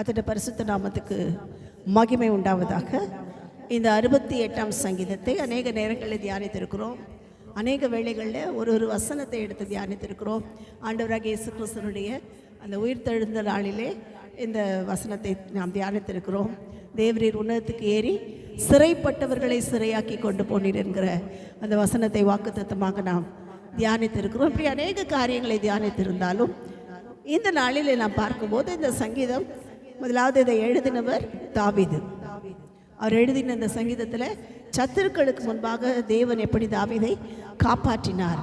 கர்த்தருடைய பரிசுத்த நாமத்துக்கு மகிமை உண்டாவதாக. இந்த 68ஆம் சங்கீதத்தை அநேக நேரங்களில் தியானித்திருக்கிறோம். அநேக வேளைகளில் ஒரு வசனத்தை எடுத்து தியானித்திருக்கிறோம். ஆண்டவராகிய இயேசு கிறிஸ்துவினுடைய அந்த உயிர்த்தெழுந்த நாளிலே இந்த வசனத்தை நாம் தியானித்திருக்கிறோம். தேவரீர் உன்னதத்துக்கு ஏறி சிறைப்பட்டவர்களை சிறையாக்கி கொண்டு போனீர் என்கிற அந்த வசனத்தை வாக்குத்தத்தமாக நாம் தியானித்திருக்கிறோம். இப்படி அநேக காரியங்களை தியானித்திருந்தாலும் இந்த நாளில் நாம் பார்க்கும்போது இந்த சங்கீதம் முதலாவது இதை எழுதினவர் தாவீது. அவர் எழுதின இந்த சங்கீதத்தில் சத்துருக்களுக்கு முன்பாக தேவன் எப்படி தாவீதை காப்பாற்றினார்,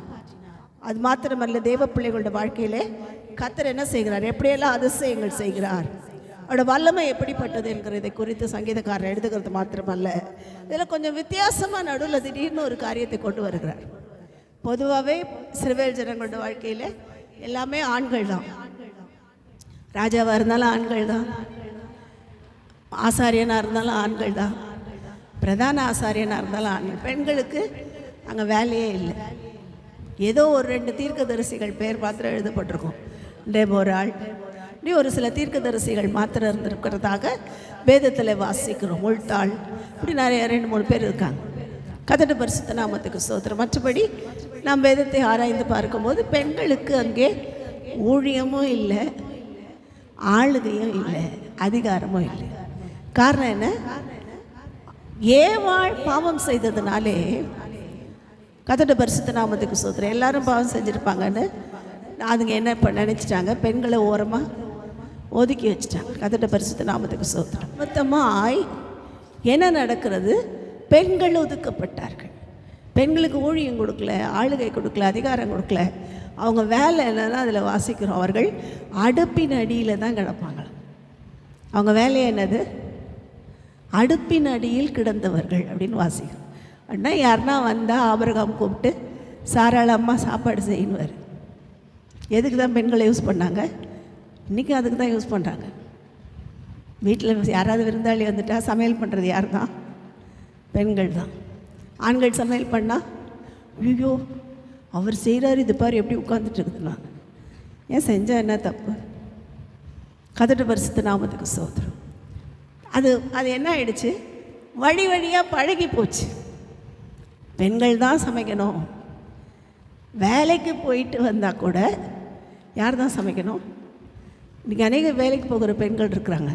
அது மாத்திரமல்ல தேவ பிள்ளைகளோட வாழ்க்கையில் கர்த்தர் என்ன செய்கிறார், எப்படியெல்லாம் அதிசயங்கள் செய்கிறார், அவரோட வல்லமை எப்படிப்பட்டது என்கிறதை குறித்து சங்கீதக்காரர் எழுதுகிறது மாத்திரமல்ல, இதில் கொஞ்சம் வித்தியாசமாக நடுவில் திடீர்னு ஒரு காரியத்தை கொண்டு வருகிறார். பொதுவாகவே இஸ்ரவேல் ஜனங்களோட வாழ்க்கையில் எல்லாமே ஆண்கள் தான், ராஜாவாக இருந்தாலும் ஆண்கள் தான், ஆசாரியனாக இருந்தாலும் ஆண்கள் தான், பிரதான ஆசாரியனாக இருந்தாலும் ஆண்கள். பெண்களுக்கு அங்கே வேலையே இல்லை. ஏதோ ஒரு 2 தீர்க்கதரிசிகள் பேர் மாத்திரம் எழுதப்பட்டிருக்கும். டெபோராள், இப்படி ஒரு சில தீர்க்கதரிசிகள் மாத்திரம் இருந்திருக்கிறதாக வேதத்தில் வாசிக்கிறோம். உள்தாள், இப்படி நிறைய 2-3 பேர் இருக்காங்க. கர்த்தருடைய பரிசுத்த நாமத்துக்கு ஸ்தோத்திரம். மற்றபடி நாம் வேதத்தை ஆராய்ந்து பார்க்கும்போது பெண்களுக்கு அங்கே ஊழியமும் இல்லை, ஆளுகையும் இல்லை, அதிகாரமும் இல்லை. காரணம் என்ன? ஏவாள் பாவம் செய்ததுனாலே கர்த்தருடைய பரிசுத்த நாமத்துக்கு ஸ்தோத்திரம். எல்லாரும் பாவம் செஞ்சுருப்பாங்கன்னு அதுங்க என்ன நினச்சிட்டாங்க, பெண்களை ஓரமாக ஒதுக்கி வச்சுட்டாங்க. கர்த்தருடைய பரிசுத்த நாமத்துக்கு ஸ்தோத்திரம். மொத்தமாய் என்ன நடக்கிறது? பெண்கள் ஒதுக்கப்பட்டார்கள். பெண்களுக்கு ஊழியம் கொடுக்கல, ஆளுகை கொடுக்கல, அதிகாரம் கொடுக்கல. அவங்க வேலை என்னன்னா அதில் வாசிக்கிறோம், அவர்கள் அடுப்பின் அடியில் தான் கிடப்பாங்களாம். அவங்க வேலை என்னது? அடுப்பின் அடியில் கிடந்தவர்கள் அப்படின்னு வாசிக்கிறோம். அப்படின்னா யாருன்னா வந்தால் ஆபிரகாம் கூப்பிட்டு சாராளம்மா சாப்பாடு செய்யணுவார். எதுக்கு தான் பெண்களை யூஸ் பண்ணாங்க? இன்றைக்கி அதுக்கு தான் யூஸ் பண்ணுறாங்க. வீட்டில் யாராவது விருந்தாளி வந்துட்டால் சமையல் பண்ணுறது யார் தான்? பெண்கள் தான். ஆண்கள் சமையல் பண்ணால் ஐயோ அவர் செய்கிறார், இது பாரு எப்படி உட்காந்துட்டு இருக்குதுன்னா, ஏன் செஞ்சால் என்ன தப்பு? கர்த்தருடைய பரிசுத்த நாமத்துக்கு ஸ்தோத்திரம். அது என்ன ஆயிடுச்சு? வழி வழியாக பழகி போச்சு. பெண்கள் தான் சமைக்கணும். வேலைக்கு போயிட்டு வந்தால் கூட யார் தான் சமைக்கணும்? இன்றைக்கி அநேக வேலைக்கு போகிற பெண்கள் இருக்கிறாங்க.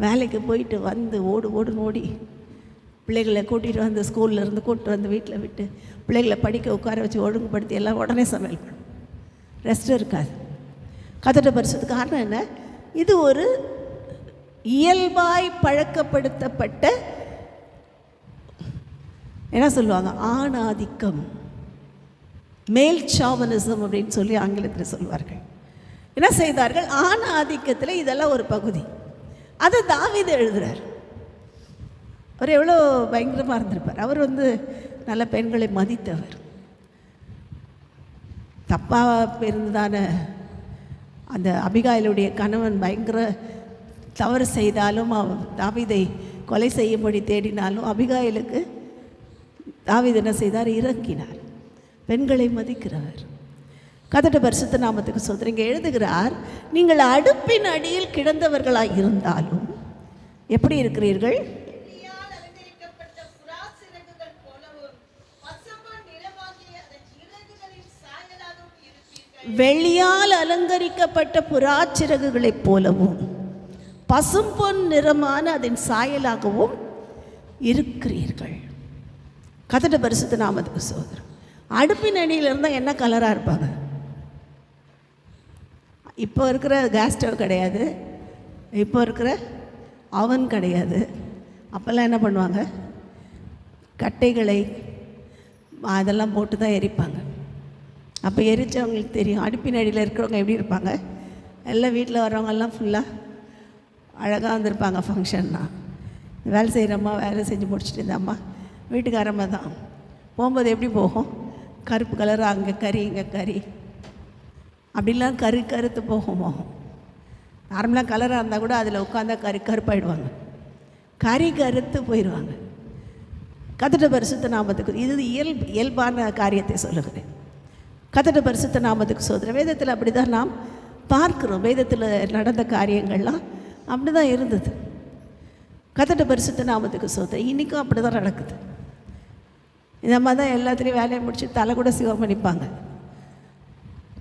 வேலைக்கு போயிட்டு வந்து ஓடுன்னு ஓடி பிள்ளைகளை கூட்டிகிட்டு வந்து ஸ்கூல்லேருந்து கூப்பிட்டு வந்து வீட்டில் விட்டு பிள்ளைகளை படிக்க உட்கார வச்சு ஒழுங்குபடுத்தி எல்லாம் உடனே சமையல் பண்ணும். ரெஸ்ட் இருக்காது. கர்த்தருடைய பரிசுத்தத்துக்கு காரணம் என்ன? இது ஒரு இயல்பாய் பழக்கப்படுத்தப்பட்ட என்ன சொல்லுவாங்க, ஆணாதிக்கம், மேல் சாவனிசம் அப்படின்னு சொல்லி ஆங்கிலத்தில் சொல்வார்கள். என்ன செய்தார்கள்? ஆணாதிக்கத்தில் இதெல்லாம் ஒரு பகுதி. அதை தாவீது எழுதுகிறார். அவர் எவ்வளோ பயங்கரமாக இருந்திருப்பார். அவர் நல்ல பெண்களை மதித்தவர். தப்பாக இருந்ததான அந்த அபிகாயிலுடைய கணவன் பயங்கர தவறு செய்தாலும் தாவீதை கொலை செய்யும்படி தேடினாலும் அபிகாயிலுக்கு தாவீது என்ன செய்தார்? இறங்கினார். பெண்களை மதிக்கிறவர். கர்த்தருடைய பரிசுத்த நாமத்துக்கு ஸ்தோத்திரம். இங்கே எழுதுகிறார், நீங்கள் அடுப்பின் அடியில் கிடந்தவர்களாக இருந்தாலும் எப்படி இருக்கிறீர்கள்? வெள்ளியால் அலங்கரிக்கப்பட்ட புறாச்சிறகுகளைப் போலவும் பசும்பொன் நிறமான அதன் சாயலாகவும் இருக்கிறீர்கள். கர்த்தருடைய பரிசுத்த நாமத்துக்கு ஸ்தோத்திரம். அடுப்பின் அடியில் இருந்தால் என்ன கலராக இருப்பாங்க? இப்போ இருக்கிற கேஸ் ஸ்டவ் கிடையாது, இப்போ இருக்கிற அவன் கிடையாது. அப்போல்லாம் என்ன பண்ணுவாங்க? கட்டைகளை அதெல்லாம் போட்டு தான் எரிப்பாங்க. அப்போ எரிச்சவங்களுக்கு தெரியும் அடுப்பின் அடியில் இருக்கிறவங்க எப்படி இருப்பாங்க. எல்லாம் வீட்டில் வர்றவங்கெல்லாம் ஃபுல்லாக அழகாக வந்திருப்பாங்க. ஃபங்க்ஷன்னா வேலை செய்கிறம்மா வேலை செஞ்சு முடிச்சுட்டு இருந்தாம்மா வீட்டுக்காரம்மா தான். போகும்போது எப்படி போகும்? கருப்பு கலர், அங்கே கறி இங்கே கறி, அப்படிலாம் கருத்து போகுமோ. நார்மலாக கலராக இருந்தால் கூட அதில் உட்காந்தா கருப்பாயிடுவாங்க, கருத்து போயிடுவாங்க. கர்த்தருடைய பரிசுத்த நாமத்துக்கு இது இயல்பான காரியத்தை சொல்லுகிறேன். கர்த்தருடைய பரிசுத்த நாமத்துக்கு ஸ்தோத்திரம். வேதத்தில் அப்படி தான் நாம் பார்க்குறோம். வேதத்தில் நடந்த காரியங்கள்லாம் அப்படி தான் இருந்தது. கர்த்தருடைய பரிசுத்த நாமத்துக்கு ஸ்தோத்திரம். இன்றைக்கும் அப்படி தான் நடக்குது. இந்த மாதிரி தான் எல்லாத்துலேயும் வேலையை முடிச்சு தலை கூட சீவம் பண்ணிப்பாங்க.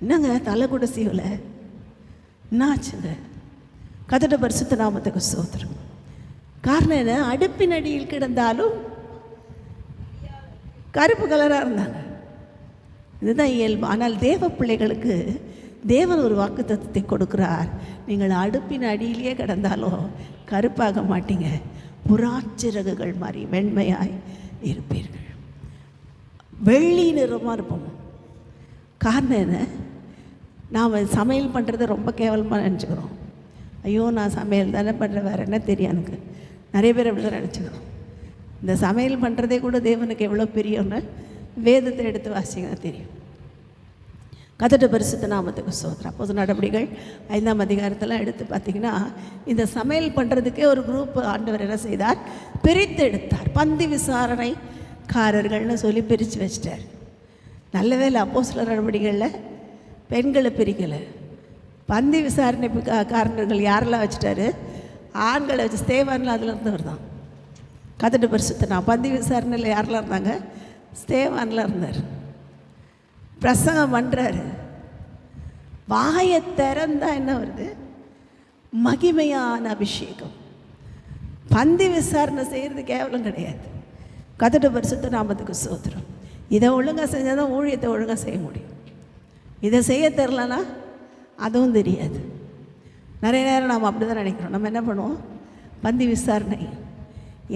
என்னங்க தலை கூட சீவலை, என்ன ஆச்சுங்க? கர்த்தருடைய பரிசுத்த நாமத்துக்கு ஸ்தோத்திரம். காரணம் என்ன? அடுப்பின் அடியில் கிடந்தாலும் கருப்பு கலராக இருந்தாங்க. இதுதான் இயல்பு. ஆனால் தேவ பிள்ளைகளுக்கு தேவன் ஒரு வாக்குத்தத்தத்தை கொடுக்கிறார். நீங்கள் அடுப்பின் அடியிலேயே கிடந்தாலும் கருப்பாக மாட்டீங்க, புறாச்சிறகுகள் மாதிரி வெண்மையாய் இருப்பீர்கள், வெள்ளி நிறமாக இருப்போம். காரணம் என்ன? நாம் சமையல் பண்ணுறதை ரொம்ப கேவலமாக நினச்சிக்கிறோம். ஐயோ நான் சமையல் தானே பண்ணுறேன், வேறு என்ன தெரியும் எனக்கு. நிறைய பேர் அப்படி தான் நினச்சிக்கிறோம். இந்த சமையல் பண்ணுறதே கூட தேவனுக்கு எவ்வளோ பெரியவன்னு வேதத்தை எடுத்து வாசிங்க தெரியும். கர்த்தருடைய பரிசுத்த நாமத்துக்கு ஸ்தோத்திரம். அப்போஸ்தலர் நடபடிகள் 5ஆம் அதிகாரத்தில் எடுத்து பார்த்திங்கன்னா, இந்த சமையல் பண்ணுறதுக்கே ஒரு குரூப் ஆண்டவர் என்ன செய்தார்? பிரித்து எடுத்தார். பந்தி விசாரணைக்காரர்கள்னு சொல்லி பிரித்து வச்சிட்டார். நல்ல வேளை அப்போஸ்தலர் நடபடிகளில் பெண்களை பிரிக்கலை. பந்தி விசாரணை காரணங்கள் யாரெல்லாம் வச்சுட்டாரு? ஆண்களை வச்சு. ஸ்தேவானில் அதில் இருந்தவர் தான். கர்த்தருடைய பரிசுத்த நாமம். பந்தி விசாரணையில் யாரெல்லாம் இருந்தாங்க? ஸ்தேவானில் இருந்தார். பிரசங்கம் பண்ணுறாரு. வாயை திறந்தா என்ன வருது? மகிமையான அபிஷேகம். பந்தி விசாரணை செய்கிறது கேவலம் கிடையாது. கர்த்தருடைய பரிசுத்த நாமத்துக்கு ஸ்தோத்திரம். இதை ஒழுங்காக செஞ்சால் தான் ஊழியத்தை ஒழுங்காக செய்ய முடியும். இதை செய்ய தெரிலனா அதுவும் தெரியாது. நிறைய நேரம் நாம் அப்படி தான் நினைக்கிறோம். நம்ம என்ன பண்ணுவோம்? பந்தி விசாரணை.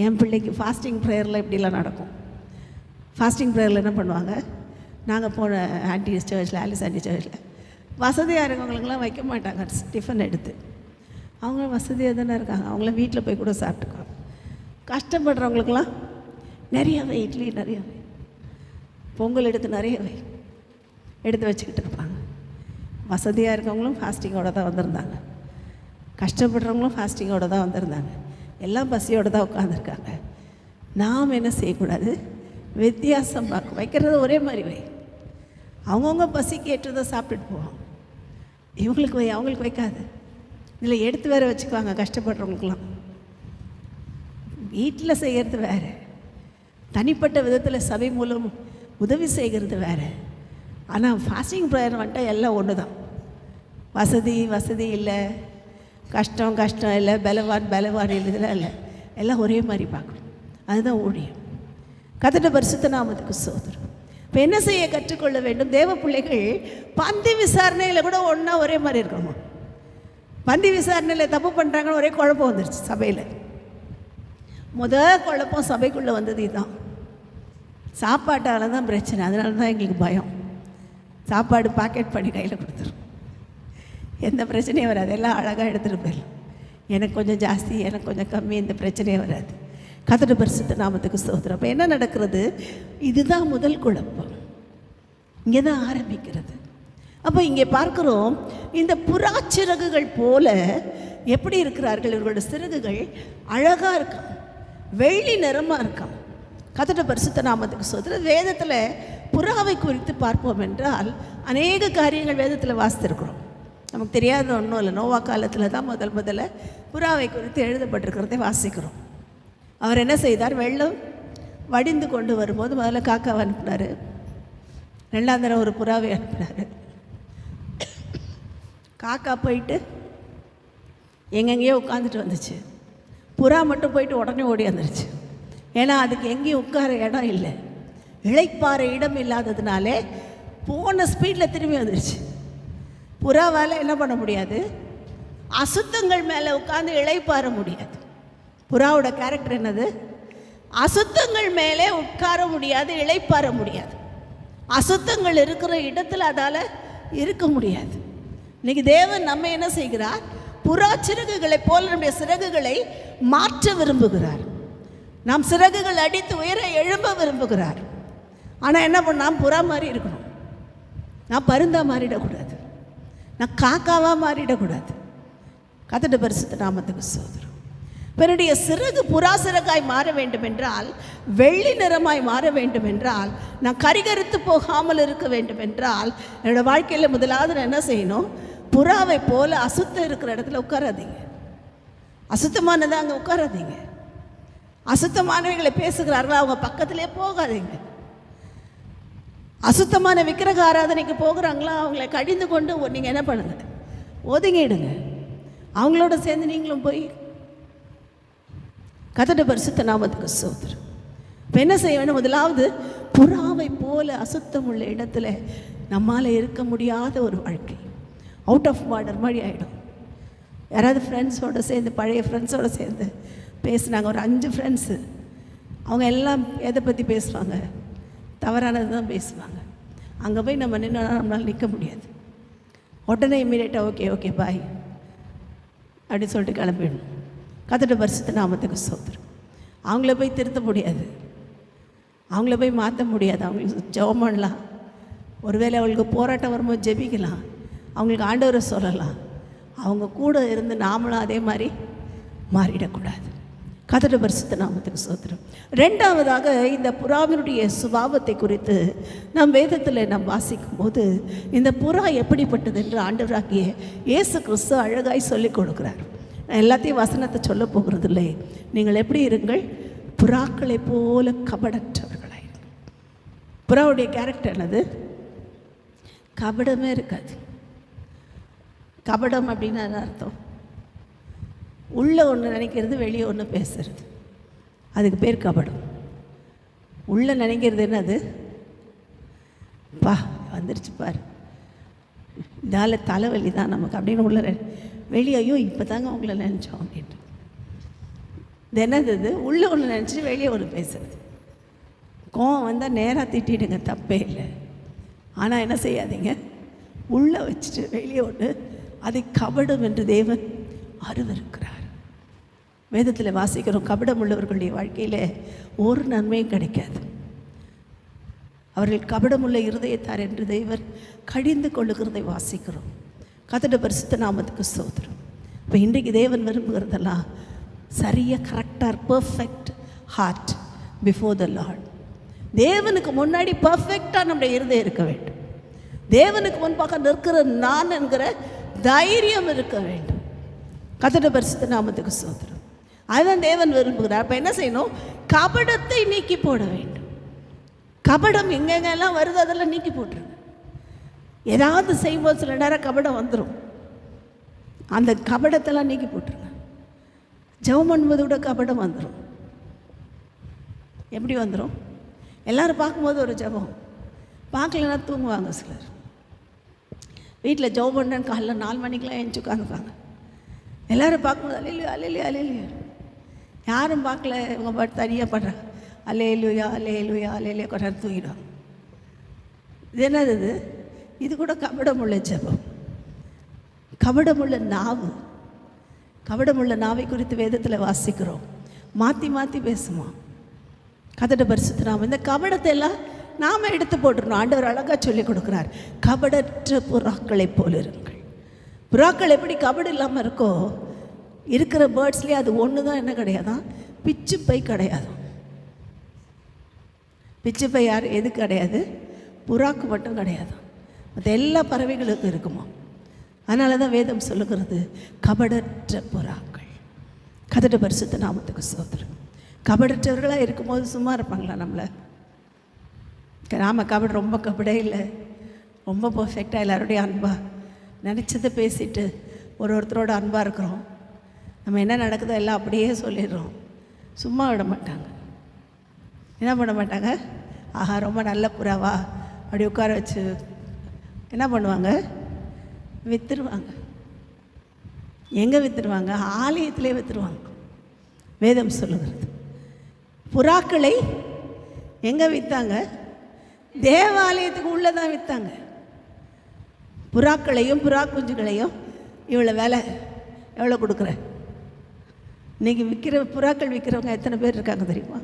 என் பிள்ளைக்கு ஃபாஸ்டிங் ப்ரேயரில் இப்படிலாம் நடக்கும். ஃபாஸ்டிங் ப்ரேயரில் என்ன பண்ணுவாங்க? நாங்கள் போன ஆன்டி சர்ச்சில், ஆலிஸ் ஆன்டி சர்ச்சில் வசதியாக இருக்கவங்களுக்கெல்லாம் வைக்க மாட்டாங்க டிஃபன் எடுத்து. அவங்க வசதியாக தானே இருக்காங்க, அவங்கள வீட்டில் போய் கூட சாப்பிட்டுக்குவாங்க. கஷ்டப்படுறவங்களுக்கெல்லாம் நிறைய வை, இட்லி நிறைய வை, பொங்கல் எடுத்து நிறைய வை எடுத்து வச்சுக்கிட்டு இருப்பாங்க. வசதியாக இருக்கவங்களும் ஃபாஸ்டிங்கோடு தான் வந்திருந்தாங்க, கஷ்டப்படுறவங்களும் ஃபாஸ்டிங்கோடு தான் வந்திருந்தாங்க, எல்லாம் பசியோடு தான் உட்காந்துருக்காங்க. நாம் என்ன செய்யக்கூடாது? வித்தியாசம் பார்க்க வைக்கிறது ஒரே மாதிரி வை. அவங்கவுங்க பசிக்கு ஏற்றதை சாப்பிட்டுட்டு போவோம். இவங்களுக்கு வை, அவங்களுக்கு வைக்காது. இதில் எடுத்து வேறு வச்சுக்குவாங்க. கஷ்டப்படுறவங்களுக்கெல்லாம் வீட்டில் செய்கிறது வேறு, தனிப்பட்ட விதத்தில் சபை மூலம் உதவி செய்கிறது வேறு. ஆனால் ஃபாஸ்டிங் ப்ரேயர் வந்துட்டால் எல்லாம் ஒன்று தான். வசதி இல்லை, கஷ்டம் இல்லை, பலவான் இதெல்லாம் இல்லை, எல்லாம் ஒரே மாதிரி பார்க்கணும். அதுதான் ஊழியம். கர்த்தருடைய பரிசுத்த நாமத்துக்கு ஸ்தோத்திரம். இப்போ என்ன செய்ய கற்றுக்கொள்ள வேண்டும்? தேவ பிள்ளைகள் பந்தி விசாரணையில் கூட ஒன்றா ஒரே மாதிரி இருக்கணும். பந்தி விசாரணையில் தப்பு பண்ணுறாங்கன்னு ஒரே குழப்பம் வந்துருச்சு சபையில். குழப்பம் சபைக்குள்ளே வந்தது இதுதான். சாப்பாட்டால் தான் பிரச்சனை. அதனால தான் எங்களுக்கு பயம். சாப்பாடு பாக்கெட் பண்ணி கையில் கொடுத்துரும், எந்த பிரச்சனையும் வராது, எல்லாம் அழகாக எடுத்துகிட்டு போயிடலாம். எனக்கு கொஞ்சம் ஜாஸ்தி, எனக்கு கொஞ்சம் கம்மி, இந்த பிரச்சனையே வராது. கர்த்தருடைய பரிசுத்த நாமத்துக்கு ஸ்தோத்திரம். அப்போ என்ன நடக்கிறது? இதுதான் முதல் குழப்பம். இங்கே தான் ஆரம்பிக்கிறது. அப்போ இங்கே பார்க்குறோம், இந்த புறாச்சிறகுகள் போல எப்படி இருக்கிறார்கள்? இவர்களோட சிறகுகள் அழகாக இருக்கான், வெள்ளி நிறமாக இருக்கான். கர்த்தருடைய பரிசுத்த நாமத்துக்கு ஸ்தோத்திரம். வேதத்தில் புறாவை குறித்து பார்ப்போம் என்றால் அநேக காரியங்கள் வேதத்தில் வாசித்திருக்கிறோம். நமக்கு தெரியாத ஒன்றும் இல்லை. நோவா காலத்தில் தான் முதல்ல புறாவை குறித்து எழுதப்பட்டிருக்கிறதை வாசிக்கிறோம். அவர் என்ன செய்தார்? வெள்ளம் வடிந்து கொண்டு வரும்போது முதல்ல காக்காவை அனுப்பினார், ரெண்டாம் தடவை ஒரு புறாவை அனுப்பினார். காக்கா போயிட்டு எங்கெங்கேயோ உட்காந்துட்டு வந்துச்சு. புறா மட்டும் போயிட்டு உடனே ஓடி வந்துருச்சு. ஏன்னா அதுக்கு எங்கேயும் உட்கார இடம் இல்லை, இளைப்பாற இடம் இல்லாததுனாலே போன ஸ்பீடில் திரும்பி வந்துருச்சு. புறாவால் என்ன பண்ண முடியாது? அசுத்தங்கள் மேலே உட்காந்து இளைப்பாற முடியாது. புறாவோட கேரக்டர் என்னது? அசுத்தங்கள் மேலே உட்கார முடியாது, இளைப்பாற முடியாது. அசுத்தங்கள் இருக்கிற இடத்துல அதால் இருக்க முடியாது. இன்னைக்கு தேவன் நம்ம என்ன செய்கிறார்? புறா சிறகுகளை போல நம்முடைய சிறகுகளை மாற்ற விரும்புகிறார். நாம் சிறகுகள் அடித்து உயர எழும்ப விரும்புகிறார். ஆனால் என்ன பண்ணால் புறா மாதிரி இருக்கணும். நான் பருந்தா மாறிடக்கூடாது, நான் காக்காவாக மாறிடக்கூடாது. கர்த்தருடைய பரிசுத்த நாமத்துக்கு ஸ்தோத்திரம். என்னுடைய சிறகு புறா சிறகாய் மாற வேண்டும் என்றால், வெள்ளி நிறமாய் மாற வேண்டும் என்றால், நான் கரிகரித்து போகாமல் இருக்க வேண்டும் என்றால், என்னோடய வாழ்க்கையில் முதலாவது நான் என்ன செய்யணும்? புறாவை போல அசுத்தம் இருக்கிற இடத்துல உட்காராதீங்க. அசுத்தமானதை அங்கே உட்காராதீங்க. அசுத்தமானவைகளை பேசுகிறார்களா அவங்க பக்கத்திலே போகாதீங்க. அசுத்தமான விக்கிரக ஆராதனைக்கு போகிறாங்களா அவங்கள கடிந்து கொண்டு நீங்கள் என்ன பண்ணுங்க, ஒதுங்கிடுங்க. அவங்களோட சேர்ந்து நீங்களும் போய் கர்த்தருடைய பரிசுத்த நாமத்துக்கு ஸ்தோத்திரம். இப்போ என்ன செய்ய வேண்டும்? முதலாவது, புறாவை போல அசுத்தம் உள்ள இடத்துல நம்மால் இருக்க முடியாத ஒரு வாழ்க்கை, அவுட் ஆஃப் பார்டர் மாதிரி ஆகிடும். யாராவது ஃப்ரெண்ட்ஸோடு சேர்ந்து, பழைய ஃப்ரெண்ட்ஸோடு சேர்ந்து பேசுனாங்க, ஒரு 5 ஃப்ரெண்ட்ஸு, அவங்க எல்லாம் எதை பற்றி பேசுவாங்க? தவறானது தான் பேசுவாங்க. அங்கே போய் நம்ம நின்று நம்மளால் நிற்க முடியாது. உடனே இம்மீடியட்டாக ஓகே ஓகே பாய் அப்படின்னு சொல்லிட்டு கிளம்பிடணும். கர்த்தருடைய பரிசுத்த நாமத்துக்கு ஸ்தோத்திரம். அவங்கள போய் திருத்த முடியாது, அவங்கள போய் மாற்ற முடியாது. அவங்களுக்கு ஜெபம் பண்ணலாம், ஒருவேளை அவங்களுக்கு போராட்டம் வரும்போது ஜெபிக்கலாம், அவங்களுக்கு ஆண்டவரை சொல்லலாம். அவங்க கூட இருந்து நாமளும் அதே மாதிரி மாறிடக்கூடாது. கர்த்தருடைய பரிசுத்த நாமத்துக்கு ஸ்தோத்திரம். 2வதாக, இந்த புறாவினுடைய சுபாவத்தை குறித்து நாம் வேதத்தில் நாம் வாசிக்கும் போது இந்த புறா எப்படிப்பட்டது என்று ஆண்டவராகிய இயேசு கிறிஸ்து அழகாய் சொல்லிக் கொடுக்குறார். நான் எல்லாத்தையும் வசனத்தை சொல்ல போகிறதில்லை. நீங்கள் எப்படி இருங்கள்? புறாக்களை போல கபடற்றவர்களாக. புறாவுடைய கேரக்டர் என்னது? கபடமே இருக்காது. கபடம் அப்படின்னா என்ன அர்த்தம்? உள்ளே ஒன்று நினைக்கிறது, வெளியே ஒன்று பேசுறது, அதுக்கு பேர் கபடம். உள்ளே நினைக்கிறது என்னது? பா வந்துருச்சு பார், இதால் தலைவலி தான் நமக்கு அப்படின்னு உள்ள வெளியையோ இப்போ தாங்க உங்களை நினச்சோம் அப்படின்ட்டு. இது என்னது? இது உள்ளே ஒன்று நினச்சி வெளியே ஒன்று பேசுறது. கோவம் வந்தால் நேராக திட்டிடுங்க, தப்பே இல்லை. ஆனால் என்ன செய்யாதீங்க, உள்ளே வச்சுட்டு வெளியே ஒன்று, அதை கபடம் என்று தேவன் அருவருக்கிறார். வேதத்தில் வாசிக்கிறோம், கபடம் உள்ளவர்களுடைய வாழ்க்கையில் ஒரு நன்மையும் கிடைக்காது. அவர்கள் கபடமுள்ள இருதயத்தார் என்று தேவன் கடிந்து கொள்ளுகிறதை வாசிக்கிறோம். கர்த்தருடைய பரிசுத்த நாமத்துக்கு ஸ்தோத்திரம். இப்போ இன்றைக்கு தேவன் விரும்புகிறதெல்லாம் சரியாக, கரெக்டாக, perfect heart before the lord. தேவனுக்கு முன்னாடி பர்ஃபெக்டாக நம்முடைய இருதயம் இருக்க வேண்டும். தேவனுக்கு முன்பாக நிற்கிற நான் என்கிற தைரியம் இருக்க வேண்டும். கர்த்தருடைய பரிசுத்த நாமத்துக்கு ஸ்தோத்திரம். அதுதான் தேவன் விரும்புகிறார். அப்போ என்ன செய்யணும்? கபடத்தை நீக்கி போட வேண்டும். கபடம் எங்கெங்கெல்லாம் வருது அதெல்லாம் நீக்கி போட்டுருங்க. ஏதாவது செய்யும்போது சில நேரம் கபடம் வந்துடும், அந்த கபடத்தெல்லாம் நீக்கி போட்டுருங்க. ஜெபம் பண்ணும்போது கூட கபடம் வந்துடும். எப்படி வந்துடும்? எல்லோரும் பார்க்கும்போது ஒரு ஜெபம், பார்க்கலன்னா தூங்குவாங்க. சிலர் வீட்டில் ஜெபம் பண்ணுறேன்னு காலைல 4 மணிக்கெலாம் எழுந்து உட்காந்துப்பாங்க. எல்லோரும் பார்க்கும்போது அலையிலையா அலையிலையா அலையிலையா, யாரும் பார்க்கல, இவங்க பாட்டு தனியாக பண்ணுறாங்க. அலையிலுயா அலையிலுயா அலையிலையா கொண்டாந்து தூங்கிடுவாங்க. இது என்னது? இது கூட கபடமுள்ள ஜெபம், கபடமுள்ள நாவு. கபடமுள்ள நாவை குறித்து வேதத்தில் வாசிக்கிறோம். மாற்றி மாற்றி பேசுமா. கர்த்தருடைய பரிசுத்த நாமம். இந்த கபடத்தை எல்லாம் நாம் எடுத்து போட்டுருணும். ஆண்டவர் அழகாக சொல்லி கொடுக்குறார், கபடற்ற புறாக்களை போல இருங்கள். புறாக்கள் எப்படி கபடு இல்லாமல் இருக்கோ, இருக்கிற பேர்ட்ஸ்லேயே அது ஒன்று தான் என்ன கிடையாதான், பிச்சு பை கிடையாது. பிச்சு பை யார் எது கிடையாது? புறாக்கு மட்டும் கிடையாது, மற்ற எல்லா பறவைகளுக்கும் இருக்குமா. அதனால தான் வேதம் சொல்லுகிறது கபடற்ற புறாக்கள். கர்த்தருடைய பரிசுத்த நாமத்துக்கு ஸ்தோத்திரம். கபடற்றவர்களாக இருக்கும்போது சும்மா இருப்பாங்களா நம்மளை? நாம் கபடு ரொம்ப கபடே இல்லை, ரொம்ப பர்ஃபெக்டாக எல்லாருடைய அன்பாக நினச்சதை பேசிட்டு ஒருத்தரோட அன்பாக இருக்கிறோம். நம்ம என்ன நடக்குதோ எல்லாம் அப்படியே சொல்லிடுறோம். சும்மா விட மாட்டாங்க. என்ன பண்ண மாட்டாங்க? ஆஹா ரொம்ப நல்ல புறாவா அப்படி உட்கார வச்சு என்ன பண்ணுவாங்க? விற்றுருவாங்க. எங்கே விற்றுருவாங்க? ஆலயத்திலே விற்றுருவாங்க. வேதம் சொல்லுகிறது புறாக்களை எங்கே விற்றாங்க? தேவாலயத்துக்கு உள்ளே தான் விற்றாங்க. புறாக்களையும் புறா குஞ்சுகளையும் இவ்வளோ விலை எவ்வளோ கொடுக்குற? இன்றைக்கி விற்கிற புறாக்கள் விற்கிறவங்க எத்தனை பேர் இருக்காங்க தெரியுமா?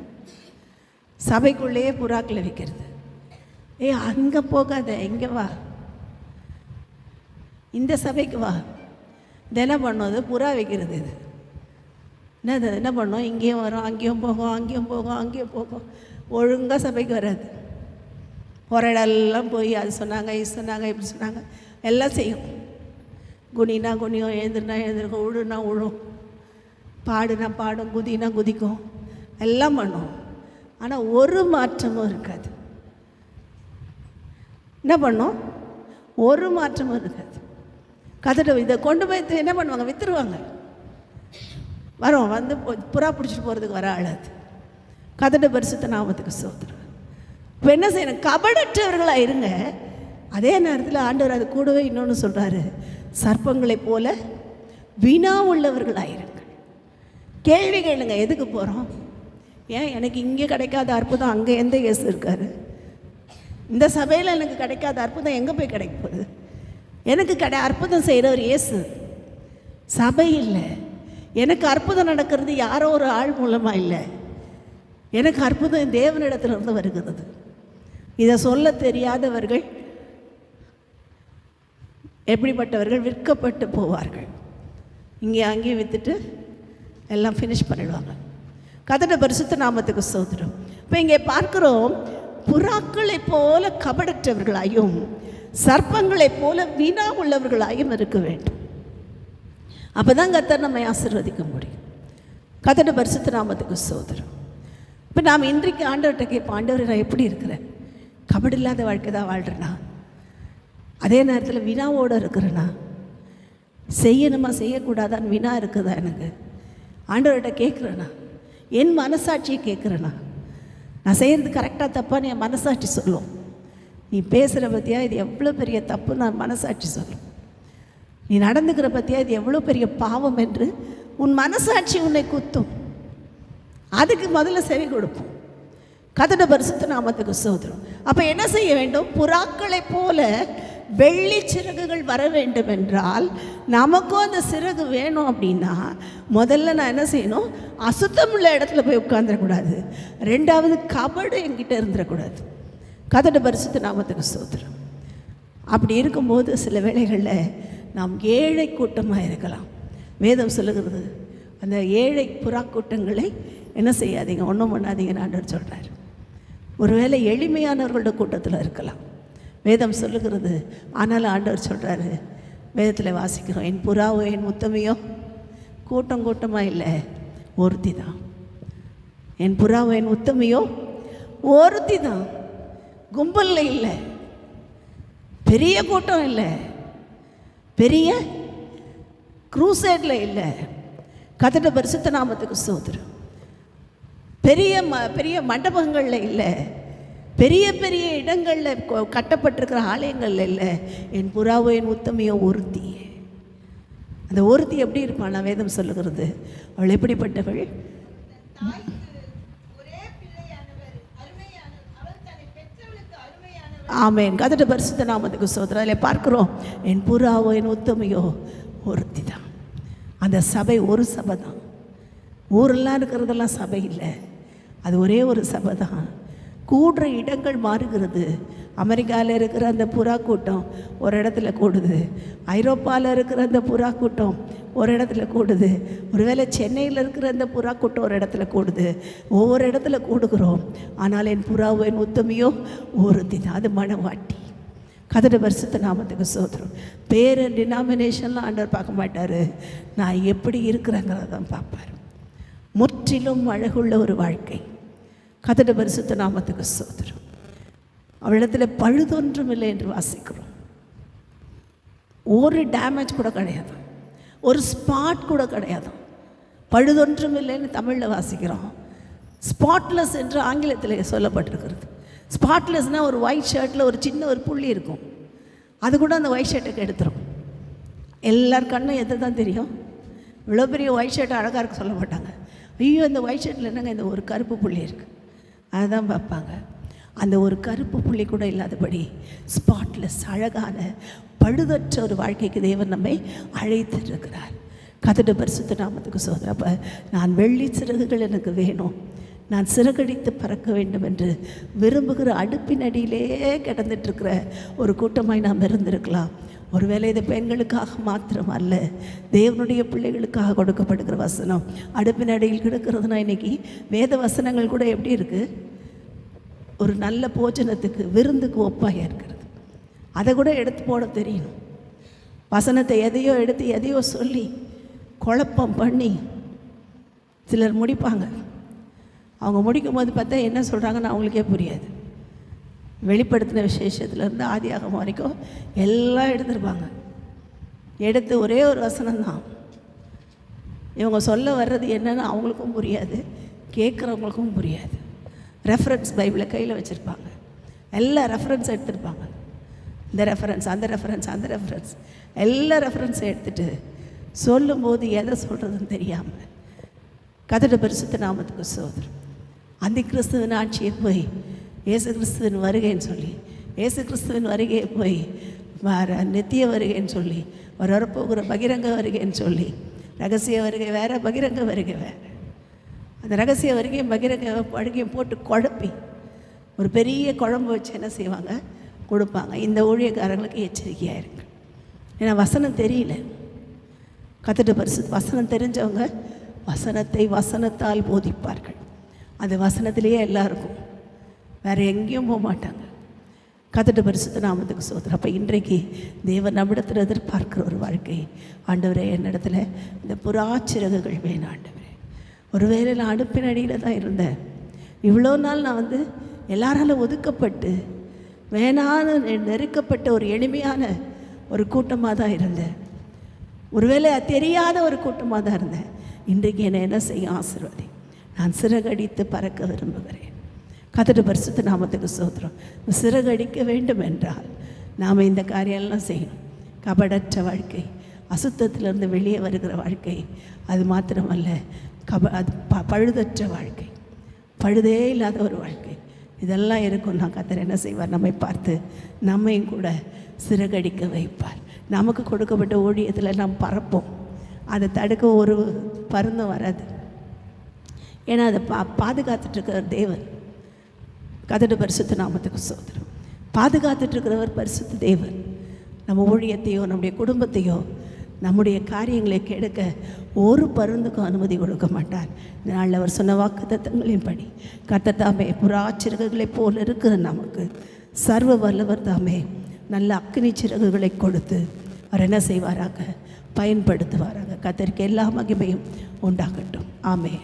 சபைக்குள்ளேயே புறாக்களை விற்கிறது. அங்கே போகாத, இங்கே வா, இந்த சபைக்கு வா. இது என்ன பண்ணுவது? புறா வைக்கிறது. இது என்னது? என்ன பண்ணோம்? இங்கேயும் வரும், அங்கேயும் போகும், அங்கேயும் போகும், அங்கேயும் போகும். ஒழுங்காக சபைக்கு வராது. போகிற இடம்லாம் போய் அது சொன்னாங்க, இது சொன்னாங்க, இப்படி சொன்னாங்க, எல்லாம் செய்யும். குனினா குனியும், எழுந்துனா எழுந்திருக்கும், உழுனா உழும். பாடுனா பாடும், குதினா குதிக்கும், எல்லாம் பண்ணும். ஆனால் ஒரு மாற்றமும் இருக்காது. என்ன பண்ணும்? ஒரு மாற்றமும் இருக்காது. கதட்ட இதை கொண்டு போய் என்ன பண்ணுவாங்க? விற்றுருவாங்க. வரோம் வந்து புறா பிடிச்சிட்டு போகிறதுக்கு வர ஆளாது. கதட்ட பரிசுத்த நாமத்துக்கு ஸ்தோத்திரம். இப்போ என்ன செய்யணும்? கபடற்றவர்களாக இருங்க. அதே நேரத்தில் ஆண்டவர் அது கூடவே இன்னொன்று சொல்கிறாரு, சர்ப்பங்களைப் போல வினா உள்ளவர்களாயிருங்கள். கேள்வி கேளுங்க. எதுக்கு போகிறோம்? ஏன் எனக்கு இங்கே கிடைக்காத அற்புதம் அங்கே எந்த இயேசு இருக்கார்? இந்த சபையில் எனக்கு கிடைக்காத அற்புதம் எங்கே போய் கிடைக்க போகுது? எனக்கு அற்புதம் செய்கிறவர் இயேசு, சபை இல்லை. எனக்கு அற்புதம் நடக்கிறது யாரோ ஒரு ஆள் மூலமாக இல்லை. எனக்கு அற்புதம் தேவனிடத்திலிருந்து வருகிறது. இதை சொல்ல தெரியாதவர்கள் எப்படிப்பட்டவர்கள்? விற்கப்பட்டு போவார்கள். இங்கே அங்கேயும் விற்றுட்டு எல்லாம் ஃபினிஷ் பண்ணிடுவாங்க. கதட்ட பரிசுத்த நாமத்துக்கு ஸ்தோத்திரம். இப்போ இங்கே பார்க்குறோம், புறாக்களைப் போல கபடற்றவர்களாயும் சர்ப்பங்களைப் போல வினா உள்ளவர்களாயும் இருக்க வேண்டும். அப்போ தான் கர்த்தர் நம்மை ஆசீர்வதிக்க முடியும். கதட்ட பரிசுத்த நாமத்துக்கு ஸ்தோத்திரம். இப்போ நாம் இன்றைக்கு ஆண்டவர்கிட்ட கேட்போம், ஆண்டவர் நான் எப்படி இருக்கிறேன்? கபடு இல்லாத வாழ்க்கை தான் வாழ்கிறேன்னா? அதே நேரத்தில் வினாவோடு இருக்கிறேன்னா? செய்யணுமா செய்யக்கூடாதான்னு வினா இருக்குதா எனக்கு? ஆண்டவர்கிட்ட கேட்குறேன்னா? என் மனசாட்சியை கேட்குறேன்னா? நான் செய்கிறது கரெக்டாக தப்பான்னு என் மனசாட்சி சொல்லும். நீ பேசுகிற பற்றியா இது எவ்வளோ பெரிய தப்பு நான் மனசாட்சி சொல்லும். நீ நடந்துக்கிற பற்றியா இது எவ்வளோ பெரிய பாவம் என்று உன் மனசாட்சி உன்னை குத்தும். அதுக்கு முதல்ல செவி கொடுப்போம். கதட்ட பரிசுத்த நாமத்துக்கு ஸ்தோத்திரம். அப்போ என்ன செய்ய வேண்டும்? புறாக்களைப் போல வெள்ளி சிறகுகள் வர வேண்டும் என்றால் நமக்கும் அந்த சிறகு வேணும். அப்படின்னா முதல்ல நான் என்ன செய்யணும்? அசுத்தமுள்ள இடத்துல போய் உட்காந்துடக்கூடாது. ரெண்டாவது கபடு என்கிட்ட இருந்துடக்கூடாது. கதட்ட பரிசுத்த நாமத்துக்கு ஸ்தோத்திரம். அப்படி இருக்கும்போது சில வேளைகளில் நாம் ஏழை கூட்டமாக இருக்கலாம். வேதம் சொல்லுகிறது, அந்த ஏழை புறா கூட்டங்களை என்ன செய்யாதீங்க, ஒன்றும் பண்ணாதீங்கன்னு ஆண்டவர் சொல்கிறார். ஒருவேளை எளிமையானவர்களோட கூட்டத்தில் இருக்கலாம். வேதம் சொல்லுகிறது. ஆனாலும் ஆண்டவர் சொல்கிறாரு, வேதத்தில் வாசிக்கிறோம், என் புறாவோ என் உத்தமையோ கூட்டம் கூட்டமாக இல்லை, ஒருத்தி தான். என் புறாவோ என் உத்தமையோ ஒருத்தி தான். கும்பலில் இல்லை, பெரிய கூட்டம் இல்லை, பெரிய க்ரூசேடில் இல்லை. கதட்ட பரிசுத்த நாமத்துக்கு ஸ்தோத்திரம். பெரிய பெரிய மண்டபங்களில் இல்லை, பெரிய பெரிய இடங்களில் கட்டப்பட்டிருக்கிற ஆலயங்களில் இல்லை. என் புறாவோ என் உத்தமையோ ஒருத்தி. அந்த ஒருத்தி எப்படி இருப்பாள்? வேதம் சொல்லுகிறது, அவள் எப்படிப்பட்டவள்? ஆமேன். கதட்ட பரிசுத்த நாமத்துக்கு ஸ்தோத்திரம். அதில் பார்க்குறோம், என் புறாவோ என் உத்தமையோ ஒருத்தி தான். அந்த சபை ஒரு சபை தான். ஊரெல்லாம் இருக்கிறதெல்லாம் சபை இல்லை, அது ஒரே ஒரு சபை தான். கூடுற இடங்கள் மாறுகிறது. அமெரிக்காவில் இருக்கிற அந்த புறா கூட்டம் ஒரு இடத்துல கூடுது, ஐரோப்பாவில் இருக்கிற அந்த புறா கூட்டம் ஒரு இடத்துல கூடுது, ஒருவேளை சென்னையில் இருக்கிற அந்த புறா கூட்டம் ஒரு இடத்துல கூடுது. ஒவ்வொரு இடத்துல கூடுகிறோம். ஆனால் என் புறாவோ என் உத்தமையோ ஒருத்தி தான். அது மனவாட்டி. கதட்ட பரிசுத்த நாமத்துக்கு ஸ்தோத்திரம். பேர் டினாமினேஷன்லாம் ஆண்டவர் பார்க்க மாட்டார், நான் எப்படி இருக்கிறேங்கிறத தான் பார்ப்பார். முற்றிலும் அழகுள்ள ஒரு வாழ்க்கை. கதட்ட பரிசுத்த நாமத்துக்கு ஸ்தோத்திரம். அவளிடத்தில் பழுதொன்றும் இல்லை என்று வாசிக்கிறோம். ஒரு டேமேஜ் கூட கிடையாது, ஒரு ஸ்பாட் கூட கிடையாது. பழுதொன்றும் இல்லைன்னு தமிழில் வாசிக்கிறோம். ஸ்பாட்லெஸ் என்று ஆங்கிலத்தில் சொல்லப்பட்டிருக்கிறது. ஸ்பாட்லெஸ்னால் ஒரு ஒயிட் ஷர்ட்டில் ஒரு சின்ன ஒரு புள்ளி இருக்கும், அது கூட அந்த ஒயிட் ஷர்ட்டுக்கு எடுத்துரும். எல்லார் கண்ணும் எது தான் தெரியும்? இவ்வளோ பெரிய ஒயிட் ஷர்ட் அழகாக இருக்க சொல்ல மாட்டாங்க. ஐயோ இந்த ஒயிட் ஷர்ட்டில் என்னங்க இந்த ஒரு கருப்பு புள்ளி இருக்குது, அதுதான் பார்ப்பாங்க. அந்த ஒரு கருப்பு புள்ளி கூட இல்லாதபடி ஸ்பாட்லெஸ் அழகான பழுதற்ற ஒரு வாழ்க்கைக்கு தேவன் நம்மை அழைத்திருக்கிறார். கதட்ட பரிசுத்த நாமத்துக்கு ஸ்தோத்திரம். அப்போ நான் வெள்ளி சிறகுகள் எனக்கு வேணும், நான் சிறகடித்து பறக்க வேண்டும் என்று விரும்புகிற அடுப்பின் அடியிலே கிடந்துட்டுருக்கிற ஒரு கூட்டமாய் நாம் இருந்திருக்கலாம். ஒருவேளை இது பெண்களுக்காக மாத்திரம் அல்ல, தேவனுடைய பிள்ளைகளுக்காக கொடுக்கப்படுகிற வசனம். அடுப்பின் அடியில் கிடக்கிறதுனா இன்றைக்கி வேத வசனங்கள் கூட எப்படி இருக்குது? ஒரு நல்ல போஜனத்துக்கு விருந்துக்கு ஒப்பாக இருக்கிறது. அதை கூட எடுத்து போட தெரியணும். வசனத்தை எதையோ எடுத்து எதையோ சொல்லி குழப்பம் பண்ணி சிலர் முடிப்பாங்க. அவங்க முடிக்கும் போது பார்த்தா என்ன சொல்கிறாங்கன்னு அவங்களுக்கே புரியாது. வெளிப்படுத்தின விசேஷத்துலேருந்து ஆதியாகமம் வரைக்கும் எல்லாம் எடுத்துருப்பாங்க. எடுத்து ஒரே ஒரு வசனம்தான். இவங்க சொல்ல வர்றது என்னன்னு அவங்களுக்கும் புரியாது, கேட்குறவங்களுக்கும் புரியாது. ரெஃபரன்ஸ் பைபிளை கையில் வச்சுருப்பாங்க. எல்லா ரெஃபரன்ஸ் எடுத்துருப்பாங்க. இந்த ரெஃபரன்ஸ், அந்த ரெஃபரன்ஸ், அந்த ரெஃபரன்ஸ், எல்லா ரெஃபரன்ஸும் எடுத்துகிட்டு சொல்லும்போது எதை சொல்கிறதுன்னு தெரியாமல் கர்த்தருடைய பரிசுத்த நாமத்துக்கு ஸ்தோத்திரம். அந்த கிறிஸ்துவின் ஆட்சியை போய் இயேசு கிறிஸ்துவின் வருகைன்னு சொல்லி, இயேசு கிறிஸ்துவின் வருகையை போய் நித்திய வருகைன்னு சொல்லி, வரப்போகிற பகிரங்க வருகைன்னு சொல்லி, ரகசிய வருகை வேறு, பகிரங்க வருகை வேறு. அந்த ரகசிய வருகையும் பகிரங்க வருகையும் போட்டு குழப்பி ஒரு பெரிய குழம்பு வச்சு என்ன செய்வாங்க, கொடுப்பாங்க. இந்த ஊழியக்காரங்களுக்கு எச்சரிக்கையாக இருக்கு. ஏன்னா வசனம் தெரியல. கர்த்தருடைய பரிசுத்த வசனம் தெரிஞ்சவங்க வசனத்தை வசனத்தால் போதிப்பார்கள். அந்த வசனத்திலேயே எல்லாருக்கும், வேறு எங்கேயும் போக மாட்டாங்க. கர்த்தருடைய பரிசுத்த நாமத்துக்கு ஸ்தோத்திரம். அப்போ இன்றைக்கு தேவன் நம்மிடத்தில் எதிர்பார்க்கிற ஒரு வாழ்க்கை, ஆண்டவரே என்னிடத்துல இந்த புறாச்சிறகுகள் வேணும் ஆண்டவரே. ஒருவேளை நான் அடுப்பின் அடியில் தான் இருந்தேன். இவ்வளோ நாள் நான் எல்லாராலும் ஒதுக்கப்பட்டு வேணான்னு நெருக்கப்பட்ட ஒரு எளிமையான ஒரு கூட்டமாக தான் இருந்தேன். ஒருவேளை தெரியாத ஒரு கூட்டமாக தான் இருந்தேன். இன்றைக்கு என்னை என்ன செய்ய ஆசீர்வதி. நான் சிறகடித்து பறக்க விரும்புகிறேன். கர்த்தருடைய பரிசுத்த நாமத்துக்கு ஸ்தோத்திரம். சிறகடிக்க வேண்டும் என்றால் நாம் இந்த காரியெல்லாம் செய்யணும். கபடற்ற வாழ்க்கை, அசுத்தத்திலிருந்து வெளியே வருகிற வாழ்க்கை, அது மாத்திரமல்ல அது பழுதற்ற வாழ்க்கை, பழுதே இல்லாத ஒரு வாழ்க்கை, இதெல்லாம் இருக்கும்னா கர்த்தர் என்ன செய்வார், நம்மை பார்த்து நம்மையும் கூட சிறகடிக்க வைப்பார். நமக்கு கொடுக்கப்பட்ட ஊழியத்தில் நாம் பறப்போம். அதை தடுக்க ஒரு பருந்தும் வராது. ஏன்னா அதை பாதுகாத்துட்ருக்கிற தேவன். கர்த்தருடைய பரிசுத்த நாமத்துக்கு ஸ்தோத்திரம். பாதுகாத்துட்ருக்கிறவர் பரிசுத்த தேவன். நம்ம ஊழியத்தையோ நம்முடைய குடும்பத்தையோ நம்முடைய காரியங்களை கெடுக்க ஒரு பருந்துக்கும் அனுமதி கொடுக்க மாட்டார். இதனால் அவர் சொன்ன வாக்குத்தத்தங்களின் படி கர்த்தர் தாமே புறாச்சிறகுகளைப் போல் இருக்கிற நமக்கு சர்வ வல்லவர் தாமே நல்ல அக்கினி சிறகுகளை கொடுத்து அவர் என்ன செய்வாராக, பயன்படுத்துவாராக. கர்த்தருக்கு எல்லா மகிமையும் உண்டாகட்டும். ஆமென்.